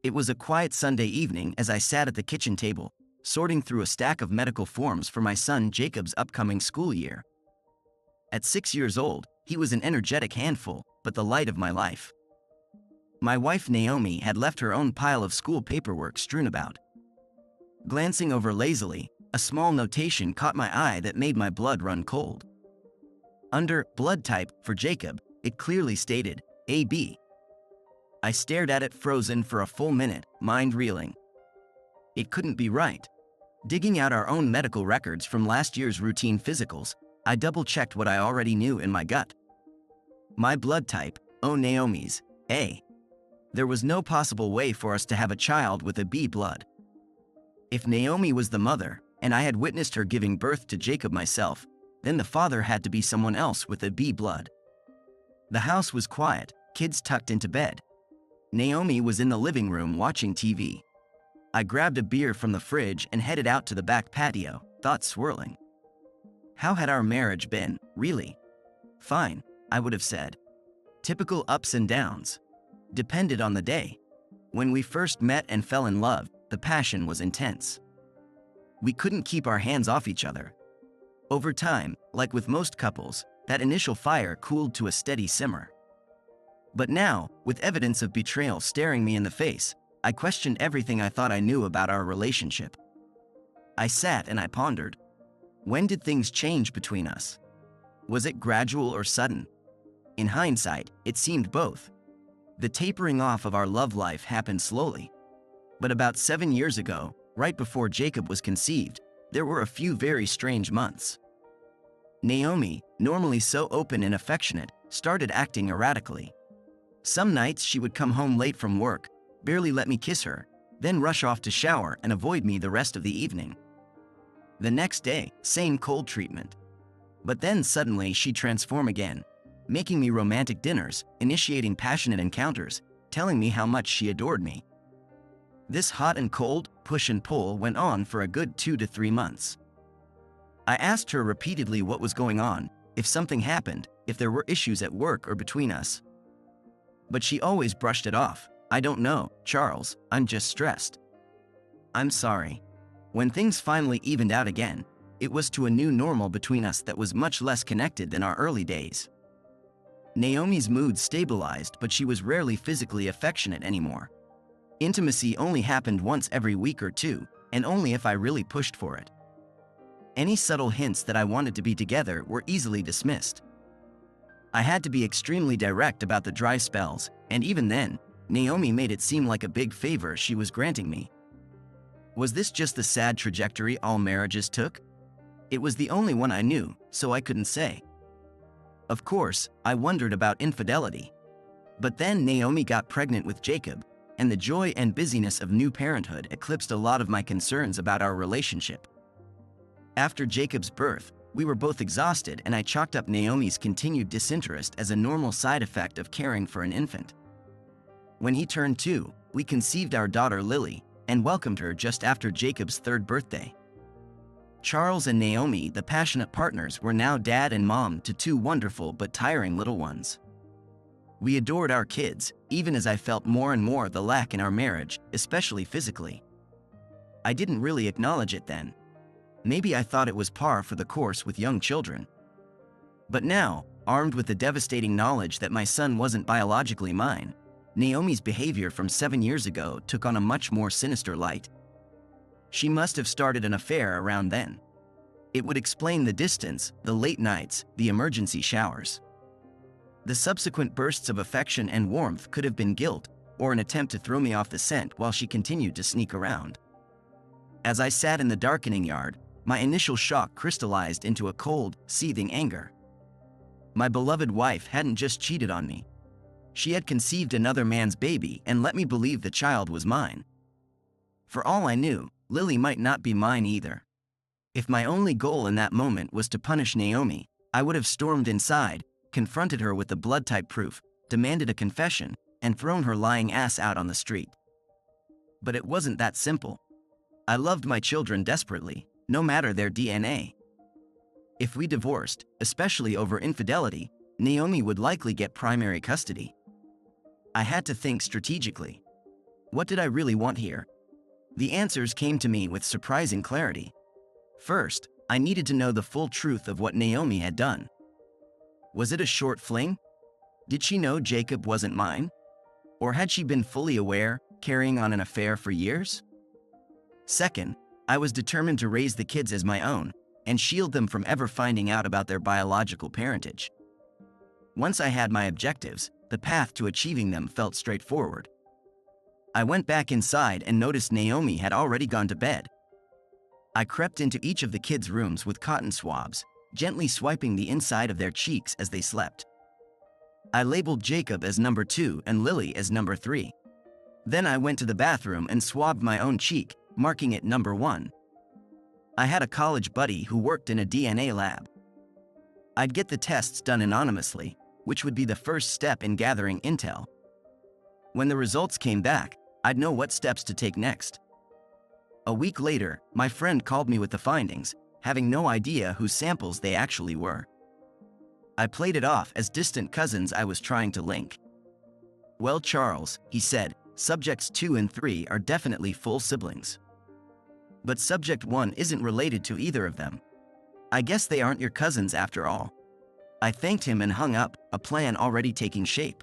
It was a quiet Sunday evening as I sat at the kitchen table, sorting through a stack of medical forms for my son Jacob's upcoming school year. At 6 years old, he was an energetic handful, but the light of my life. My wife Naomi had left her own pile of school paperwork strewn about. Glancing over lazily, a small notation caught my eye that made my blood run cold. Under blood type for Jacob, it clearly stated AB. I stared at it frozen for a full minute, mind reeling. It couldn't be right. Digging out our own medical records from last year's routine physicals, I double-checked what I already knew in my gut. My blood type, Naomi's, A. There was no possible way for us to have a child with a B blood. If Naomi was the mother, and I had witnessed her giving birth to Jacob myself, then the father had to be someone else with a B blood. The house was quiet, kids tucked into bed. Naomi was in the living room watching TV. I grabbed a beer from the fridge and headed out to the back patio, thoughts swirling. How had our marriage been, really? Fine, I would have said. Typical ups and downs. Depended on the day. When we first met and fell in love, the passion was intense. We couldn't keep our hands off each other. Over time, like with most couples, that initial fire cooled to a steady simmer. But now, with evidence of betrayal staring me in the face, I questioned everything I thought I knew about our relationship. I sat and I pondered. When did things change between us? Was it gradual or sudden? In hindsight, it seemed both. The tapering off of our love life happened slowly. But about 7 years ago, right before Jacob was conceived, there were a few very strange months. Naomi, normally so open and affectionate, started acting erratically. Some nights she would come home late from work, barely let me kiss her, then rush off to shower and avoid me the rest of the evening. The next day, same cold treatment. But then suddenly she'd transform again, making me romantic dinners, initiating passionate encounters, telling me how much she adored me. This hot and cold, push and pull went on for a good 2 to 3 months. I asked her repeatedly what was going on, if something happened, if there were issues at work or between us. But she always brushed it off. I don't know, Charles, I'm just stressed. I'm sorry. When things finally evened out again, it was to a new normal between us that was much less connected than our early days. Naomi's mood stabilized, but she was rarely physically affectionate anymore. Intimacy only happened once every week or two, and only if I really pushed for it. Any subtle hints that I wanted to be together were easily dismissed. I had to be extremely direct about the dry spells, and even then, Naomi made it seem like a big favor she was granting me. Was this just the sad trajectory all marriages took? It was the only one I knew, so I couldn't say. Of course, I wondered about infidelity. But then Naomi got pregnant with Jacob, and the joy and busyness of new parenthood eclipsed a lot of my concerns about our relationship. After Jacob's birth, we were both exhausted, and I chalked up Naomi's continued disinterest as a normal side effect of caring for an infant. When he turned 2, we conceived our daughter Lily, and welcomed her just after Jacob's 3rd birthday. Charles and Naomi, the passionate partners, were now dad and mom to 2 wonderful but tiring little ones. We adored our kids, even as I felt more and more the lack in our marriage, especially physically. I didn't really acknowledge it then. Maybe I thought it was par for the course with young children. But now, armed with the devastating knowledge that my son wasn't biologically mine, Naomi's behavior from 7 years ago took on a much more sinister light. She must have started an affair around then. It would explain the distance, the late nights, the emergency showers. The subsequent bursts of affection and warmth could have been guilt, or an attempt to throw me off the scent while she continued to sneak around. As I sat in the darkening yard, my initial shock crystallized into a cold, seething anger. My beloved wife hadn't just cheated on me. She had conceived another man's baby and let me believe the child was mine. For all I knew, Lily might not be mine either. If my only goal in that moment was to punish Naomi, I would have stormed inside, confronted her with the blood type proof, demanded a confession, and thrown her lying ass out on the street. But it wasn't that simple. I loved my children desperately, no matter their DNA. If we divorced, especially over infidelity, Naomi would likely get primary custody. I had to think strategically. What did I really want here? The answers came to me with surprising clarity. First, I needed to know the full truth of what Naomi had done. Was it a short fling? Did she know Jacob wasn't mine? Or had she been fully aware, carrying on an affair for years? Second, I was determined to raise the kids as my own and shield them from ever finding out about their biological parentage. Once I had my objectives, the path to achieving them felt straightforward. I went back inside and noticed Naomi had already gone to bed. I crept into each of the kids' rooms with cotton swabs, gently swiping the inside of their cheeks as they slept. I labeled Jacob as number 2 and Lily as number 3. Then I went to the bathroom and swabbed my own cheek, marking it number 1. I had a college buddy who worked in a DNA lab. I'd get the tests done anonymously, which would be the first step in gathering intel. When the results came back, I'd know what steps to take next. A week later, my friend called me with the findings, having no idea whose samples they actually were. I played it off as distant cousins I was trying to link. "Well, Charles," he said, "subjects 2 and 3 are definitely full siblings. But subject 1 isn't related to either of them. I guess they aren't your cousins after all." I thanked him and hung up, a plan already taking shape.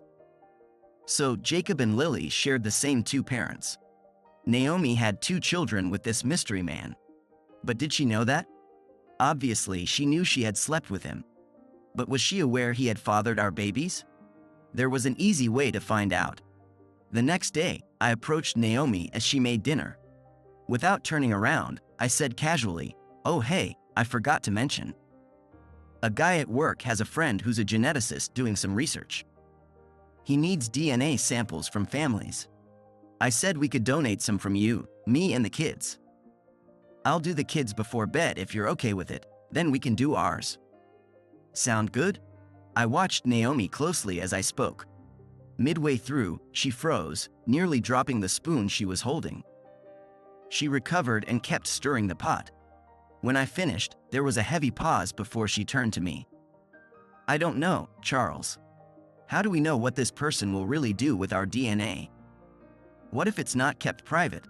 So Jacob and Lily shared the same 2 parents. Naomi had 2 children with this mystery man. But did she know that? Obviously, she knew she had slept with him. But was she aware he had fathered our babies? There was an easy way to find out. The next day, I approached Naomi as she made dinner. Without turning around, I said casually, "Oh hey, I forgot to mention. A guy at work has a friend who's a geneticist doing some research. He needs DNA samples from families. I said we could donate some from you, me and the kids. I'll do the kids before bed if you're okay with it, then we can do ours." Sound good? I watched Naomi closely as I spoke. Midway through, she froze, nearly dropping the spoon she was holding. She recovered and kept stirring the pot. When I finished, there was a heavy pause before she turned to me. "I don't know, Charles. How do we know what this person will really do with our DNA? What if it's not kept private?"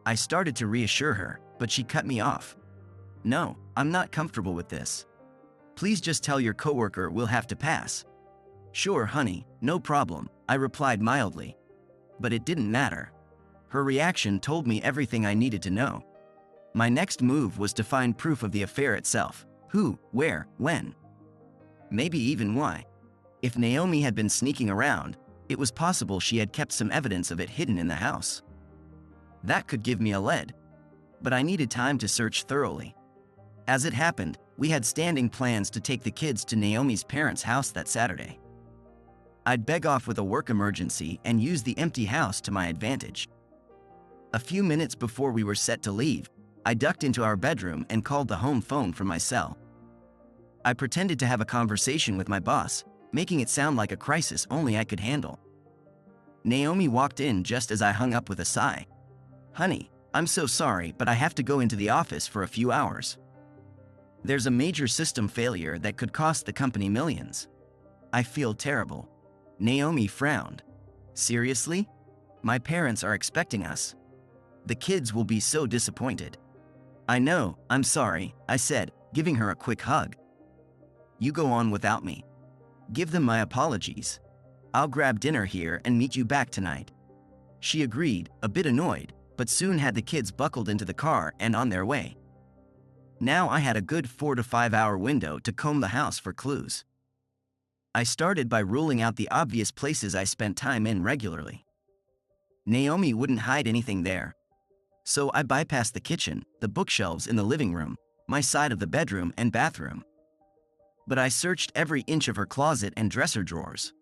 I started to reassure her, but she cut me off. "No, I'm not comfortable with this. Please just tell your coworker we'll have to pass." "Sure, honey, no problem," I replied mildly. But it didn't matter. Her reaction told me everything I needed to know. My next move was to find proof of the affair itself. Who, where, when. Maybe even why. If Naomi had been sneaking around, it was possible she had kept some evidence of it hidden in the house. That could give me a lead. But I needed time to search thoroughly. As it happened, we had standing plans to take the kids to Naomi's parents' house that Saturday. I'd beg off with a work emergency and use the empty house to my advantage. A few minutes before we were set to leave, I ducked into our bedroom and called the home phone from my cell. I pretended to have a conversation with my boss, making it sound like a crisis only I could handle. Naomi walked in just as I hung up with a sigh. "Honey, I'm so sorry, but I have to go into the office for a few hours. There's a major system failure that could cost the company millions. I feel terrible." Naomi frowned. "Seriously? My parents are expecting us. The kids will be so disappointed." "I know, I'm sorry," I said, giving her a quick hug. "You go on without me. Give them my apologies. I'll grab dinner here and meet you back tonight." She agreed, a bit annoyed, but soon had the kids buckled into the car and on their way. Now I had a good 4 to 5 hour window to comb the house for clues. I started by ruling out the obvious places I spent time in regularly. Naomi wouldn't hide anything there. So I bypassed the kitchen, the bookshelves in the living room, my side of the bedroom and bathroom. But I searched every inch of her closet and dresser drawers.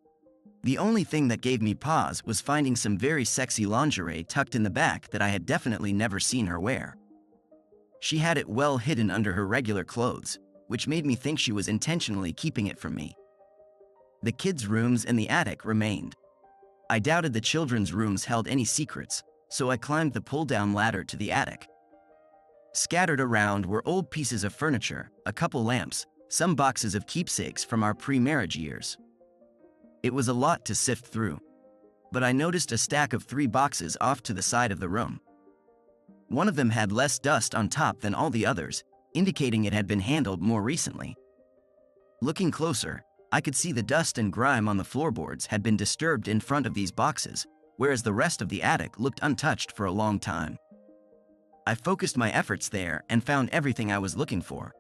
The only thing that gave me pause was finding some very sexy lingerie tucked in the back that I had definitely never seen her wear. She had it well hidden under her regular clothes, which made me think she was intentionally keeping it from me. The kids' rooms and the attic remained. I doubted the children's rooms held any secrets, so I climbed the pull-down ladder to the attic. Scattered around were old pieces of furniture, a couple lamps, some boxes of keepsakes from our pre-marriage years. It was a lot to sift through. but I noticed a stack of 3 boxes off to the side of the room. One of them had less dust on top than all the others, indicating it had been handled more recently. Looking closer, I could see the dust and grime on the floorboards had been disturbed in front of these boxes, whereas the rest of the attic looked untouched for a long time. I focused my efforts there and found everything I was looking for.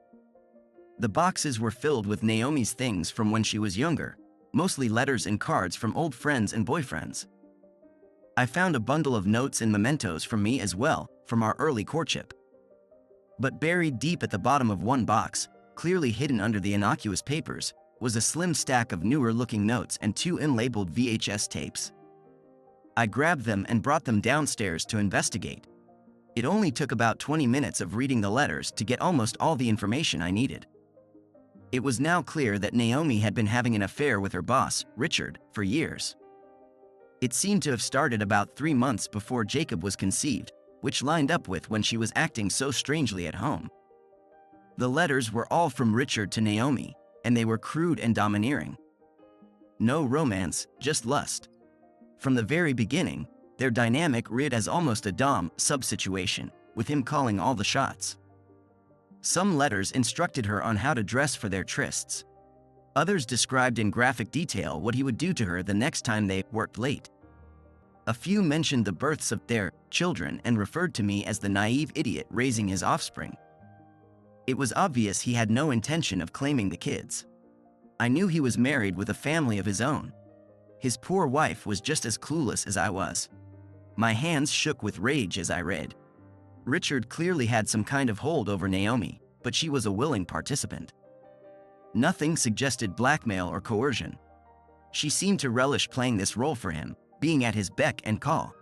The boxes were filled with Naomi's things from when she was younger, mostly letters and cards from old friends and boyfriends. I found a bundle of notes and mementos from me as well, from our early courtship. But buried deep at the bottom of one box, clearly hidden under the innocuous papers, was a slim stack of newer-looking notes and 2 unlabeled VHS tapes. I grabbed them and brought them downstairs to investigate. It only took about 20 minutes of reading the letters to get almost all the information I needed. It was now clear that Naomi had been having an affair with her boss, Richard, for years. It seemed to have started about 3 months before Jacob was conceived, which lined up with when she was acting so strangely at home. The letters were all from Richard to Naomi, and they were crude and domineering. No romance, just lust. From the very beginning, their dynamic read as almost a dom-sub situation, with him calling all the shots. Some letters instructed her on how to dress for their trysts. Others described in graphic detail what he would do to her the next time they worked late. A few mentioned the births of their children and referred to me as the naive idiot raising his offspring. It was obvious he had no intention of claiming the kids. I knew he was married with a family of his own. His poor wife was just as clueless as I was. My hands shook with rage as I read. Richard clearly had some kind of hold over Naomi, but she was a willing participant. Nothing suggested blackmail or coercion. She seemed to relish playing this role for him, being at his beck and call.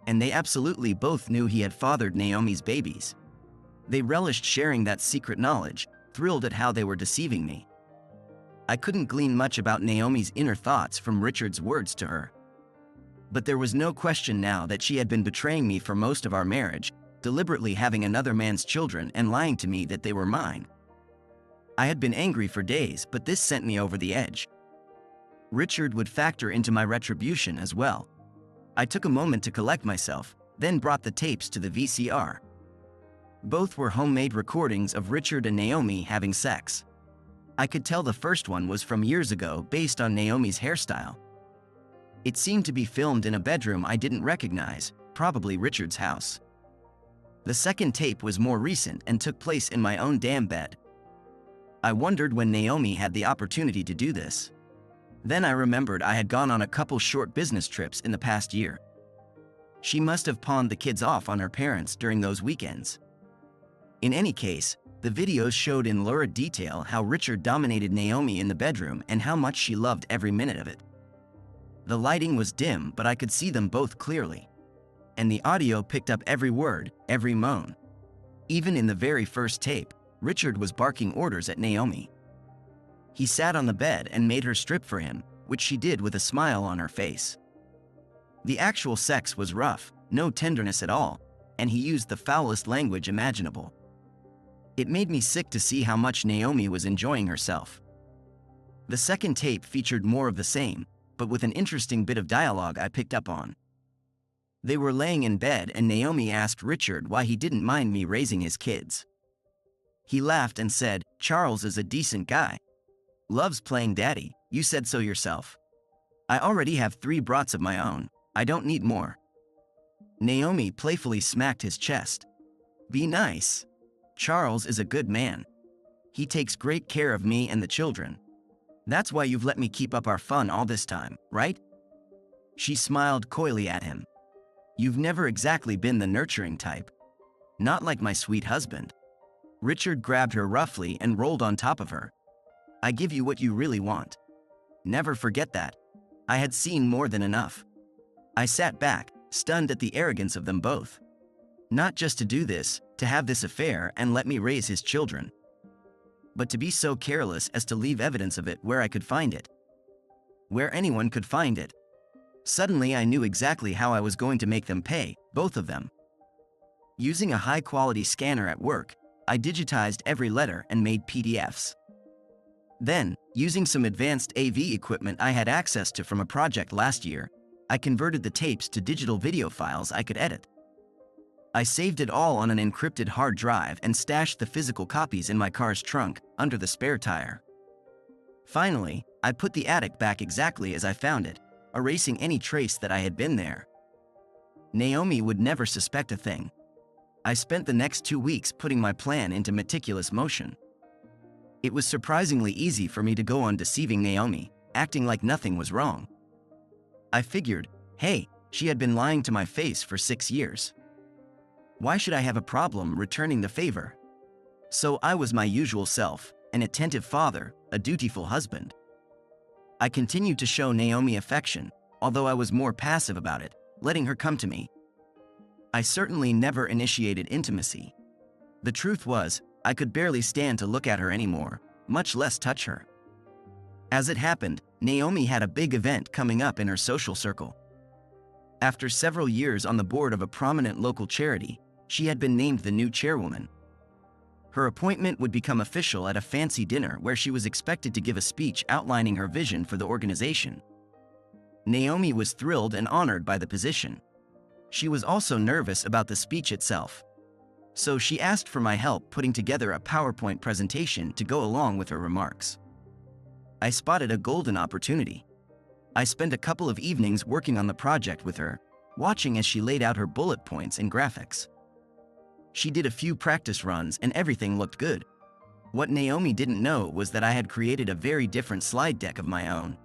And they absolutely both knew he had fathered Naomi's babies. They relished sharing that secret knowledge, thrilled at how they were deceiving me. I couldn't glean much about Naomi's inner thoughts from Richard's words to her. But there was no question now that she had been betraying me for most of our marriage, deliberately having another man's children and lying to me that they were mine. I had been angry for days, but this sent me over the edge. Richard would factor into my retribution as well. I took a moment to collect myself, then brought the tapes to the VCR. Both were homemade recordings of Richard and Naomi having sex. I could tell the first one was from years ago based on Naomi's hairstyle. It seemed to be filmed in a bedroom I didn't recognize, probably Richard's house. The second tape was more recent and took place in my own damn bed. I wondered when Naomi had the opportunity to do this. Then I remembered I had gone on a couple short business trips in the past year. She must have pawned the kids off on her parents during those weekends. In any case, the videos showed in lurid detail how Richard dominated Naomi in the bedroom and how much she loved every minute of it. The lighting was dim, but I could see them both clearly. And the audio picked up every word, every moan. Even in the very first tape, Richard was barking orders at Naomi. He sat on the bed and made her strip for him, which she did with a smile on her face. The actual sex was rough, no tenderness at all, and he used the foulest language imaginable. It made me sick to see how much Naomi was enjoying herself. The second tape featured more of the same, but with an interesting bit of dialogue I picked up on. They were laying in bed and Naomi asked Richard why he didn't mind me raising his kids. He laughed and said, "Charles is a decent guy. Loves playing daddy, you said so yourself. I already have 3 brats of my own, I don't need more." Naomi playfully smacked his chest. "Be nice. Charles is a good man. He takes great care of me and the children. That's why you've let me keep up our fun all this time, right?" She smiled coyly at him. "You've never exactly been the nurturing type. Not like my sweet husband." Richard grabbed her roughly and rolled on top of her. "I give you what you really want. Never forget that." I had seen more than enough. I sat back, stunned at the arrogance of them both. Not just to do this, to have this affair and let me raise his children, but to be so careless as to leave evidence of it where I could find it. Where anyone could find it. Suddenly I knew exactly how I was going to make them pay, both of them. Using a high-quality scanner at work, I digitized every letter and made PDFs. Then, using some advanced AV equipment I had access to from a project last year, I converted the tapes to digital video files I could edit. I saved it all on an encrypted hard drive and stashed the physical copies in my car's trunk, under the spare tire. Finally, I put the attic back exactly as I found it, erasing any trace that I had been there. Naomi would never suspect a thing. I spent the next 2 weeks putting my plan into meticulous motion. It was surprisingly easy for me to go on deceiving Naomi, acting like nothing was wrong. I figured, hey, she had been lying to my face for 6 years. Why should I have a problem returning the favor? So I was my usual self, an attentive father, a dutiful husband. I continued to show Naomi affection, although I was more passive about it, letting her come to me. I certainly never initiated intimacy. The truth was, I could barely stand to look at her anymore, much less touch her. As it happened, Naomi had a big event coming up in her social circle. After several years on the board of a prominent local charity, she had been named the new chairwoman. Her appointment would become official at a fancy dinner where she was expected to give a speech outlining her vision for the organization. Naomi was thrilled and honored by the position. She was also nervous about the speech itself. So she asked for my help putting together a PowerPoint presentation to go along with her remarks. I spotted a golden opportunity. I spent a couple of evenings working on the project with her, watching as she laid out her bullet points and graphics. She did a few practice runs and everything looked good. What Naomi didn't know was that I had created a very different slide deck of my own.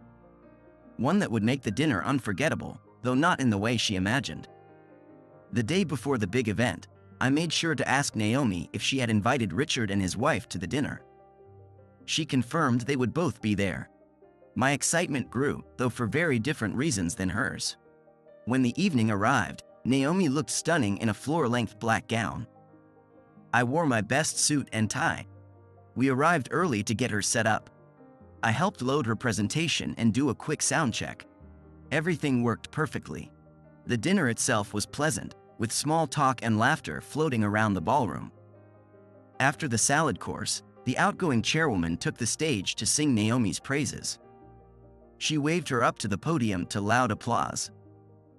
One that would make the dinner unforgettable, though not in the way she imagined. The day before the big event, I made sure to ask Naomi if she had invited Richard and his wife to the dinner. She confirmed they would both be there. My excitement grew, though for very different reasons than hers. When the evening arrived, Naomi looked stunning in a floor-length black gown. I wore my best suit and tie. We arrived early to get her set up. I helped load her presentation and do a quick sound check. Everything worked perfectly. The dinner itself was pleasant, with small talk and laughter floating around the ballroom. After the salad course, the outgoing chairwoman took the stage to sing Naomi's praises. She waved her up to the podium to loud applause.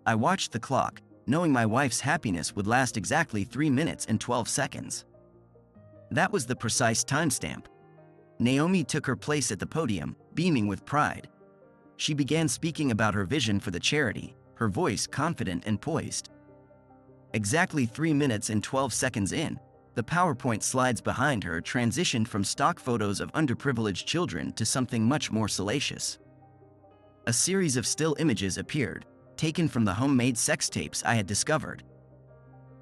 I watched the clock, knowing my wife's happiness would last exactly 3 minutes and 12 seconds. That was the precise timestamp. Naomi took her place at the podium, beaming with pride. She began speaking about her vision for the charity, her voice confident and poised. Exactly 3 minutes and 12 seconds in, the PowerPoint slides behind her transitioned from stock photos of underprivileged children to something much more salacious. A series of still images appeared, taken from the homemade sex tapes I had discovered.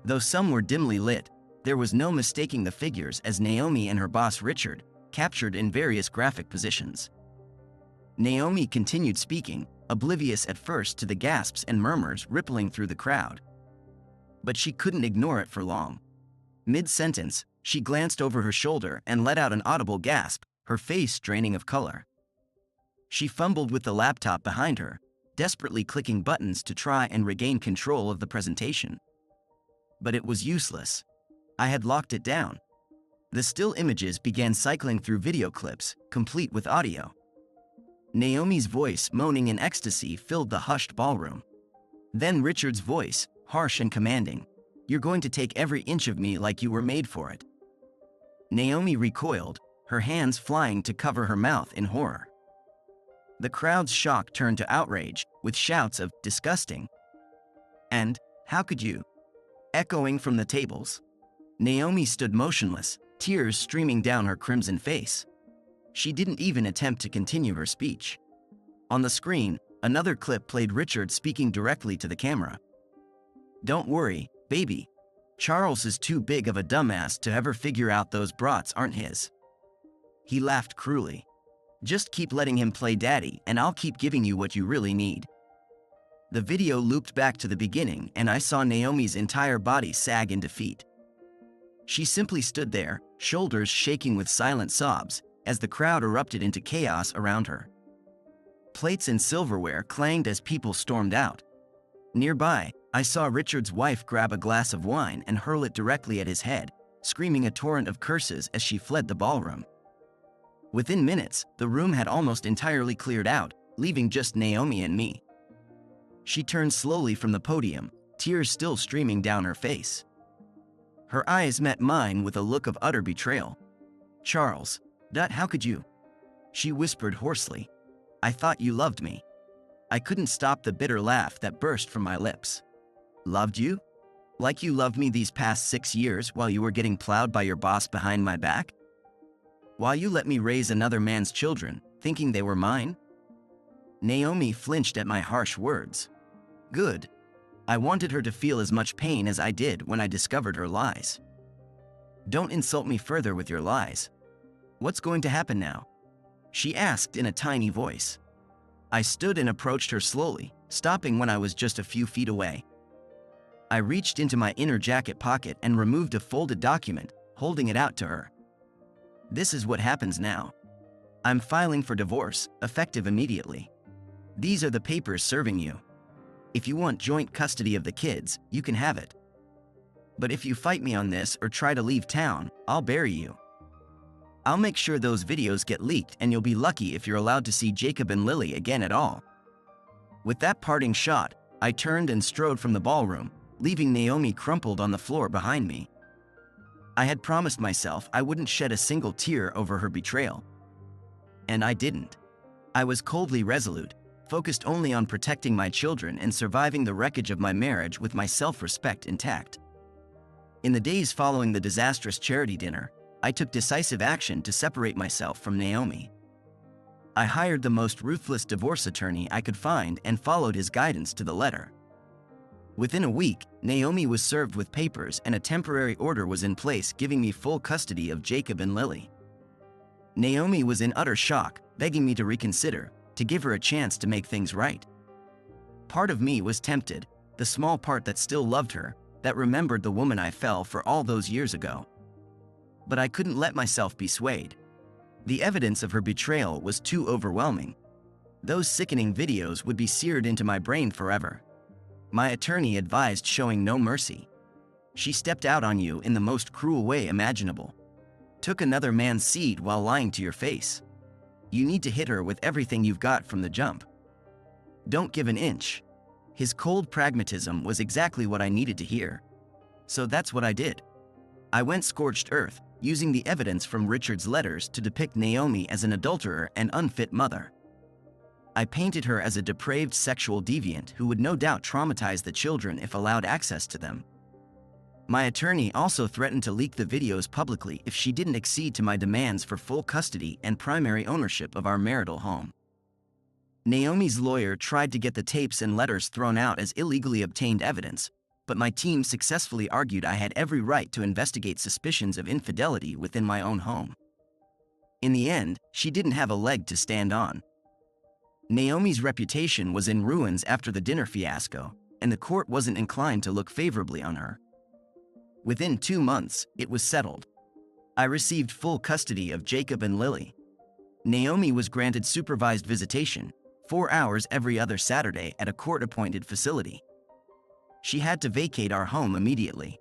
Though some were dimly lit, there was no mistaking the figures as Naomi and her boss Richard, captured in various graphic positions. Naomi continued speaking, oblivious at first to the gasps and murmurs rippling through the crowd. But she couldn't ignore it for long. Mid-sentence, she glanced over her shoulder and let out an audible gasp, her face draining of color. She fumbled with the laptop behind her, desperately clicking buttons to try and regain control of the presentation. But it was useless. I had locked it down. The still images began cycling through video clips, complete with audio. Naomi's voice moaning in ecstasy filled the hushed ballroom. Then Richard's voice, harsh and commanding. "You're going to take every inch of me like you were made for it." Naomi recoiled, her hands flying to cover her mouth in horror. The crowd's shock turned to outrage, with shouts of "disgusting" and "how could you?" echoing from the tables. Naomi stood motionless, tears streaming down her crimson face. She didn't even attempt to continue her speech. On the screen, another clip played Richard speaking directly to the camera. "Don't worry, baby. Charles is too big of a dumbass to ever figure out those brats aren't his." He laughed cruelly. "Just keep letting him play daddy and I'll keep giving you what you really need." The video looped back to the beginning and I saw Naomi's entire body sag in defeat. She simply stood there, shoulders shaking with silent sobs, as the crowd erupted into chaos around her. Plates and silverware clanged as people stormed out. Nearby, I saw Richard's wife grab a glass of wine and hurl it directly at his head, screaming a torrent of curses as she fled the ballroom. Within minutes, the room had almost entirely cleared out, leaving just Naomi and me. She turned slowly from the podium, tears still streaming down her face. Her eyes met mine with a look of utter betrayal. "Charles, how could you?" She whispered hoarsely. "I thought you loved me." I couldn't stop the bitter laugh that burst from my lips. "Loved you? Like you loved me these past 6 years while you were getting plowed by your boss behind my back? While you let me raise another man's children, thinking they were mine?" Naomi flinched at my harsh words. Good. I wanted her to feel as much pain as I did when I discovered her lies. "Don't insult me further with your lies. What's going to happen now?" she asked in a tiny voice. I stood and approached her slowly, stopping when I was just a few feet away. I reached into my inner jacket pocket and removed a folded document, holding it out to her. "This is what happens now. I'm filing for divorce, effective immediately. These are the papers serving you. If you want joint custody of the kids, you can have it. But if you fight me on this or try to leave town, I'll bury you. I'll make sure those videos get leaked and you'll be lucky if you're allowed to see Jacob and Lily again at all." With that parting shot, I turned and strode from the ballroom, leaving Naomi crumpled on the floor behind me. I had promised myself I wouldn't shed a single tear over her betrayal. And I didn't. I was coldly resolute, focused only on protecting my children and surviving the wreckage of my marriage with my self-respect intact. In the days following the disastrous charity dinner, I took decisive action to separate myself from Naomi. I hired the most ruthless divorce attorney I could find and followed his guidance to the letter. Within a week, Naomi was served with papers and a temporary order was in place giving me full custody of Jacob and Lily. Naomi was in utter shock, begging me to reconsider, to give her a chance to make things right. Part of me was tempted, the small part that still loved her, that remembered the woman I fell for all those years ago. But I couldn't let myself be swayed. The evidence of her betrayal was too overwhelming. Those sickening videos would be seared into my brain forever. My attorney advised showing no mercy. "She stepped out on you in the most cruel way imaginable. Took another man's seed while lying to your face. You need to hit her with everything you've got from the jump. Don't give an inch." His cold pragmatism was exactly what I needed to hear. So that's what I did. I went scorched earth, using the evidence from Richard's letters to depict Naomi as an adulterer and unfit mother. I painted her as a depraved sexual deviant who would no doubt traumatize the children if allowed access to them. My attorney also threatened to leak the videos publicly if she didn't accede to my demands for full custody and primary ownership of our marital home. Naomi's lawyer tried to get the tapes and letters thrown out as illegally obtained evidence, but my team successfully argued I had every right to investigate suspicions of infidelity within my own home. In the end, she didn't have a leg to stand on. Naomi's reputation was in ruins after the dinner fiasco, and the court wasn't inclined to look favorably on her. Within 2 months, it was settled. I received full custody of Jacob and Lily. Naomi was granted supervised visitation, 4 hours every other Saturday at a court-appointed facility. She had to vacate our home immediately.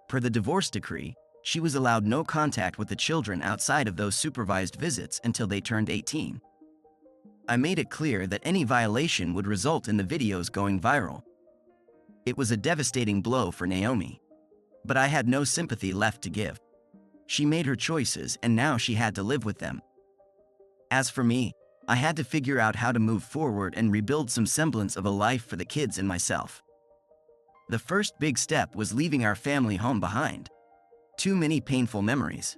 Per the divorce decree, she was allowed no contact with the children outside of those supervised visits until they turned 18. I made it clear that any violation would result in the videos going viral. It was a devastating blow for Naomi. But I had no sympathy left to give. She made her choices and now she had to live with them. As for me, I had to figure out how to move forward and rebuild some semblance of a life for the kids and myself. The first big step was leaving our family home behind. Too many painful memories.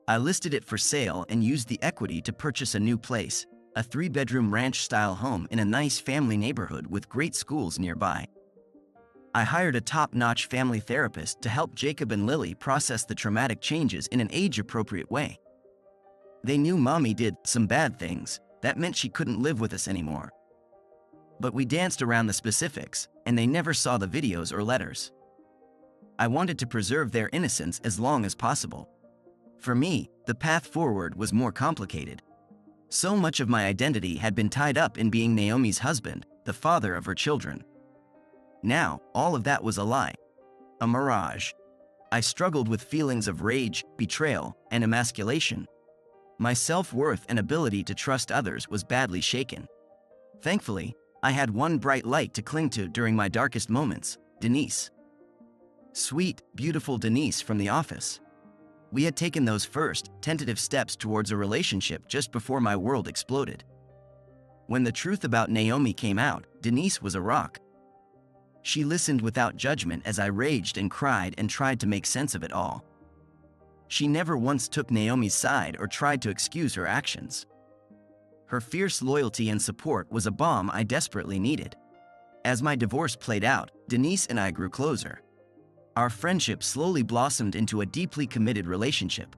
I listed it for sale and used the equity to purchase a new place, a 3-bedroom ranch-style home in a nice family neighborhood with great schools nearby. I hired a top-notch family therapist to help Jacob and Lily process the traumatic changes in an age-appropriate way. They knew Mommy did some bad things. That meant she couldn't live with us anymore. But we danced around the specifics, and they never saw the videos or letters. I wanted to preserve their innocence as long as possible. For me, the path forward was more complicated. So much of my identity had been tied up in being Naomi's husband, the father of her children. Now, all of that was a lie. A mirage. I struggled with feelings of rage, betrayal, and emasculation. My self-worth and ability to trust others was badly shaken. Thankfully, I had one bright light to cling to during my darkest moments, Denise. Sweet, beautiful Denise from the office. We had taken those first, tentative steps towards a relationship just before my world exploded. When the truth about Naomi came out, Denise was a rock. She listened without judgment as I raged and cried and tried to make sense of it all. She never once took Naomi's side or tried to excuse her actions. Her fierce loyalty and support was a balm I desperately needed. As my divorce played out, Denise and I grew closer. Our friendship slowly blossomed into a deeply committed relationship.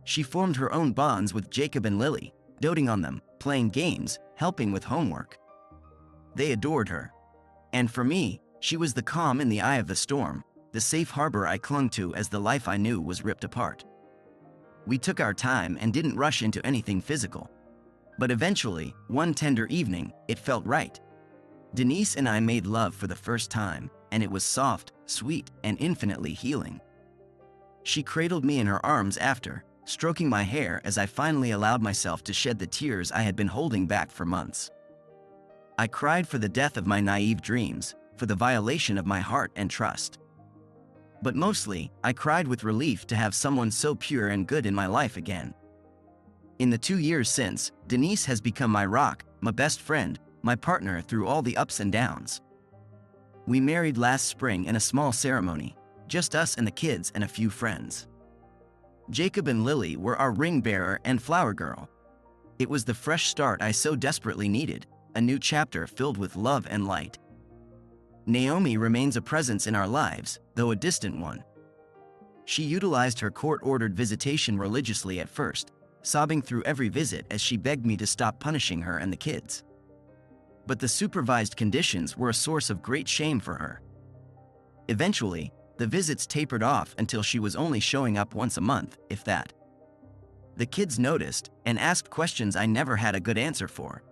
She formed her own bonds with Jacob and Lily, doting on them, playing games, helping with homework. They adored her. And for me, she was the calm in the eye of the storm, the safe harbor I clung to as the life I knew was ripped apart. We took our time and didn't rush into anything physical. But eventually, one tender evening, it felt right. Denise and I made love for the first time, and it was soft, sweet, and infinitely healing. She cradled me in her arms after, stroking my hair as I finally allowed myself to shed the tears I had been holding back for months. I cried for the death of my naive dreams, for the violation of my heart and trust. But mostly, I cried with relief to have someone so pure and good in my life again. In the 2 years since, Denise has become my rock, my best friend, my partner through all the ups and downs. We married last spring in a small ceremony, just us and the kids and a few friends. Jacob and Lily were our ring bearer and flower girl. It was the fresh start I so desperately needed, a new chapter filled with love and light. Naomi remains a presence in our lives, though a distant one. She utilized her court-ordered visitation religiously at first, sobbing through every visit as she begged me to stop punishing her and the kids. But the supervised conditions were a source of great shame for her. Eventually, the visits tapered off until she was only showing up once a month, if that. The kids noticed and asked questions I never had a good answer for.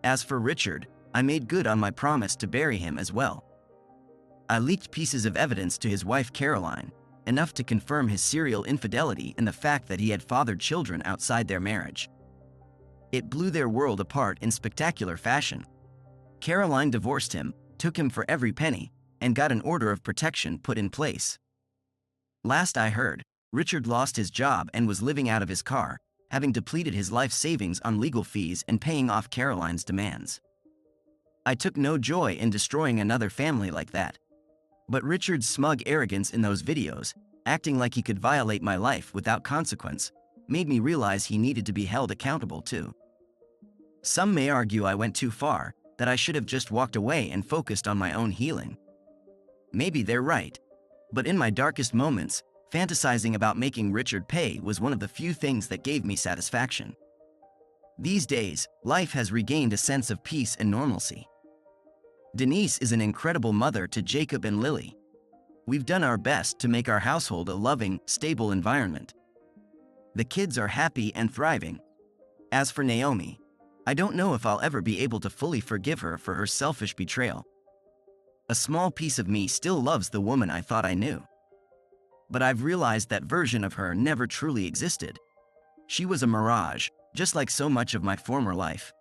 As for Richard, I made good on my promise to bury him as well. I leaked pieces of evidence to his wife Caroline, enough to confirm his serial infidelity and the fact that he had fathered children outside their marriage. It blew their world apart in spectacular fashion. Caroline divorced him, took him for every penny, and got an order of protection put in place. Last I heard, Richard lost his job and was living out of his car, having depleted his life savings on legal fees and paying off Caroline's demands. I took no joy in destroying another family like that. But Richard's smug arrogance in those videos, acting like he could violate my life without consequence, made me realize he needed to be held accountable too. Some may argue I went too far, that I should have just walked away and focused on my own healing. Maybe they're right. But in my darkest moments, fantasizing about making Richard pay was one of the few things that gave me satisfaction. These days, life has regained a sense of peace and normalcy. Denise is an incredible mother to Jacob and Lily. We've done our best to make our household a loving, stable environment. The kids are happy and thriving. As for Naomi, I don't know if I'll ever be able to fully forgive her for her selfish betrayal. A small piece of me still loves the woman I thought I knew. But I've realized that version of her never truly existed. She was a mirage, just like so much of my former life.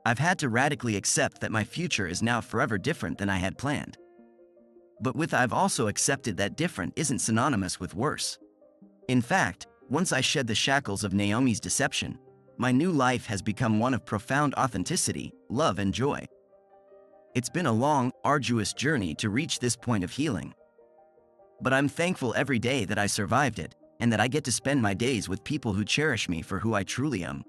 I've had to radically accept that my future is now forever different than I had planned. But I've also accepted that different isn't synonymous with worse. In fact, once I shed the shackles of Naomi's deception, my new life has become one of profound authenticity, love, and joy. It's been a long, arduous journey to reach this point of healing. But I'm thankful every day that I survived it, and that I get to spend my days with people who cherish me for who I truly am.